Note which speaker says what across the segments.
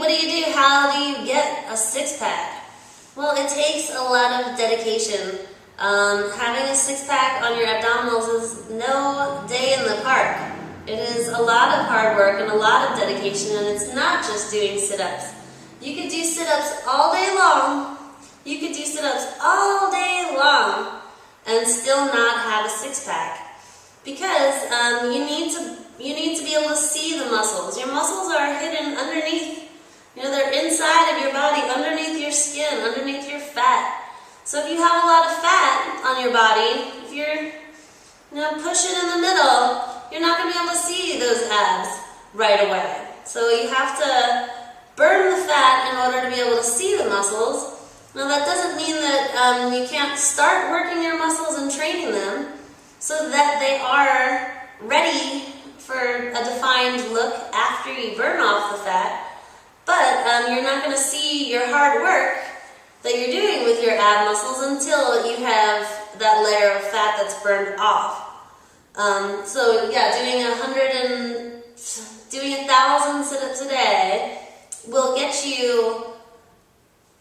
Speaker 1: what do you do? How do you get a six-pack? Well, it takes a lot of dedication. Having a six-pack on your abdominals is no day in the park. It is a lot of hard work and a lot of dedication, and it's not just doing sit-ups. You could do sit-ups all day long. You could do sit-ups all day long and still not have a six-pack, because you need to be able to see the muscles. Your muscles are hidden underneath. They're inside of your body, underneath your skin, underneath your fat. So if you have a lot of fat on your body, if you're push it in the middle, you're not going to be able to see those abs right away. So you have to burn the fat in order to be able to see the muscles. Now that doesn't mean that you can't start working your muscles and training them so that they are ready for a defined look after you burn off the fat. But you're not going to see your hard work that you're doing with your ab muscles until you have that layer of fat that's burned off. So yeah, doing 1,000 sit-ups a day will get you,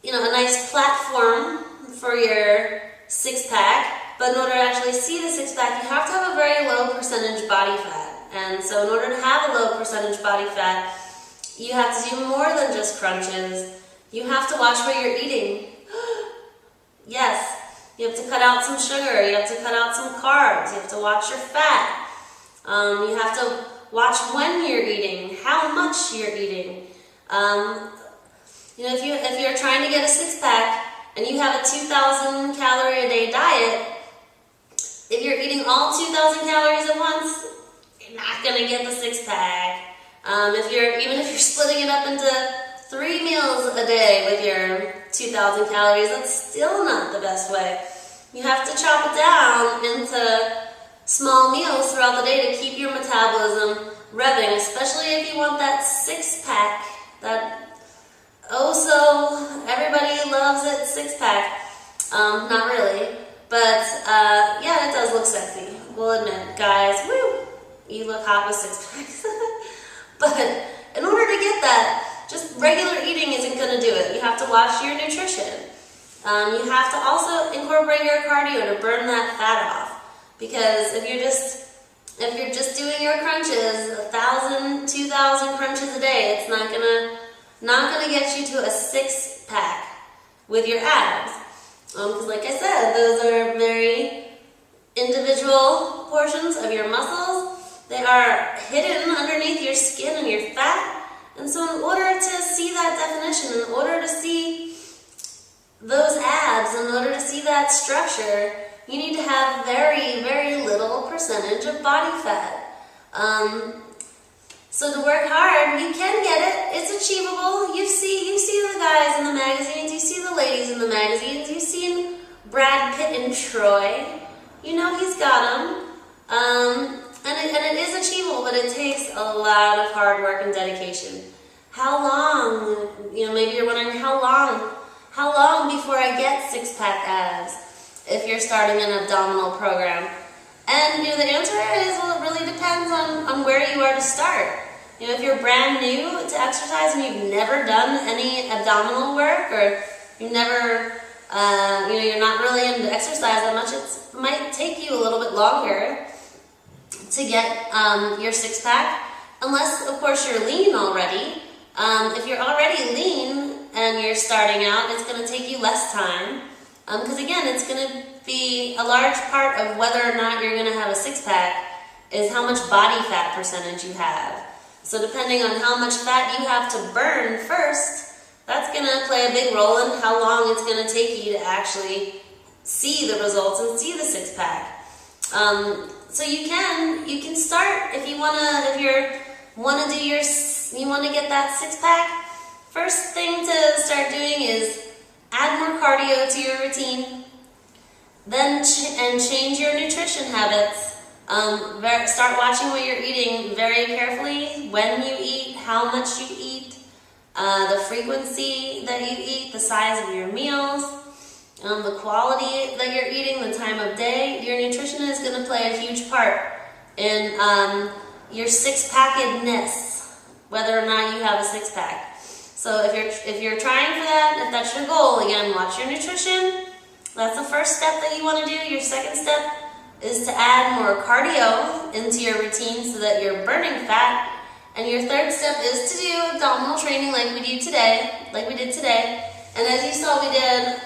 Speaker 1: a nice platform for your six-pack. But in order to actually see the six-pack, you have to have a very low percentage body fat. And so in order to have a low percentage body fat, you have to do more than just crunches. You have to watch what you're eating. Yes, you have to cut out some sugar. You have to cut out some carbs. You have to watch your fat. You have to watch when you're eating, how much you're eating. If you're trying to get a six-pack and you have a 2,000 calorie a day diet, if you're eating all 2,000 calories at once, you're not going to get the six-pack. Even if you're splitting it up into 3 meals a day with your 2,000 calories, that's still not the best way. You have to chop it down into small meals throughout the day to keep your metabolism revving, especially if you want that six-pack, that everybody loves it, six-pack. Not really, but yeah, it does look sexy. We'll admit, guys, woo, you look hot with six-packs. But in order to get that, just regular eating isn't going to do it. You have to watch your nutrition. You have to also incorporate your cardio to burn that fat off. Because if you're just doing your crunches, 1,000, 2,000 crunches a day, it's not gonna get you to a six-pack with your abs. Because like I said, those are very individual portions of your muscles. They are hidden underneath your skin and your fat. And so in order to see that definition, in order to see those abs, in order to see that structure, you need to have very, very little percentage of body fat. So to work hard, you can get it. It's achievable. You see the guys in the magazines. You see the ladies in the magazines. You've seen Brad Pitt and Troy. He's got them. And it is achievable, but it takes a lot of hard work and dedication. How long? Maybe you're wondering, how long before I get six-pack abs if you're starting an abdominal program? And the answer is, well, it really depends on where you are to start. If you're brand new to exercise and you've never done any abdominal work, or you've never, you're not really into exercise that much, it might take you a little bit longer to get your six-pack, unless, of course, you're lean already. If you're already lean and you're starting out, it's going to take you less time. Because again, it's going to be a large part of whether or not you're going to have a six-pack is how much body fat percentage you have. So depending on how much fat you have to burn first, that's going to play a big role in how long it's going to take you to actually see the results and see the six-pack. So you can start if you want to get that six-pack. First thing to start doing is add more cardio to your routine, then change your nutrition habits. Start watching what you're eating very carefully, when you eat, how much you eat, the frequency that you eat, the size of your meals, the quality that you're eating, the time of day. Your nutrition is going to play a huge part in your six-packedness, whether or not you have a six-pack. So if you're trying for that, if that's your goal, again, watch your nutrition. That's the first step that you want to do. Your second step is to add more cardio into your routine so that you're burning fat. And your third step is to do abdominal training like we did today. And as you saw, we did,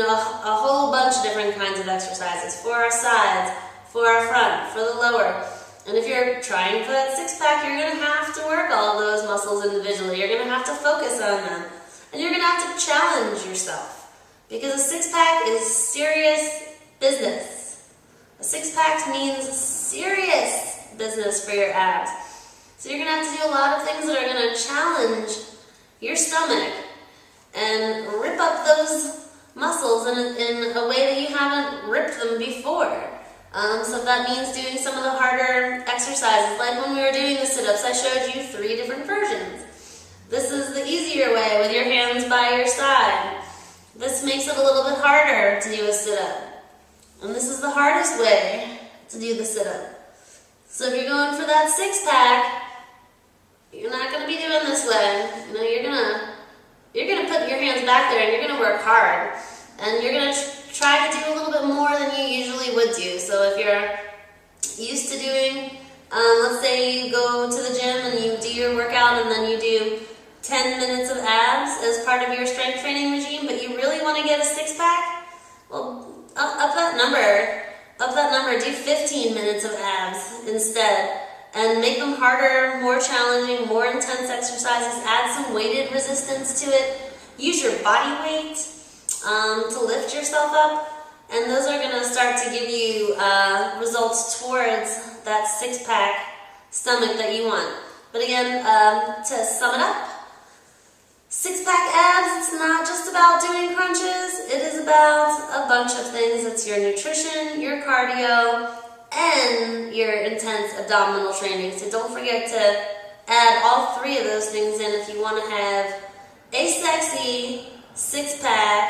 Speaker 1: a whole bunch of different kinds of exercises for our sides, for our front, for the lower. And if you're trying for that six-pack, you're going to have to work all of those muscles individually. You're going to have to focus on them. And you're going to have to challenge yourself. Because a six-pack is serious business. A six-pack means serious business for your abs. So you're going to have to do a lot of things that are going to challenge your stomach and rip up those muscles in a way that you haven't ripped them before. So that means doing some of the harder exercises. Like when we were doing the sit-ups, I showed you 3 different versions. This is the easier way with your hands by your side. This makes it a little bit harder to do a sit-up. And this is the hardest way to do the sit-up. So if you're going for that six-pack, you're not going to be doing this way. You're gonna put your hands back there and you're going to work hard. And you're going to try to do a little bit more than you usually would do. So if you're used to doing, let's say you go to the gym and you do your workout and then you do 10 minutes of abs as part of your strength training regime, but you really want to get a six-pack, well, up that number, do 15 minutes of abs instead, and make them harder, more challenging, more intense exercises, add some weighted resistance to it, use your body weight to lift yourself up, and those are going to start to give you results towards that six-pack stomach that you want. But again, to sum it up, six-pack abs, it's not just about doing crunches, it is about a bunch of things. It's your nutrition, your cardio, and your intense abdominal training. So don't forget to add all 3 of those things in if you want to have a sexy six-pack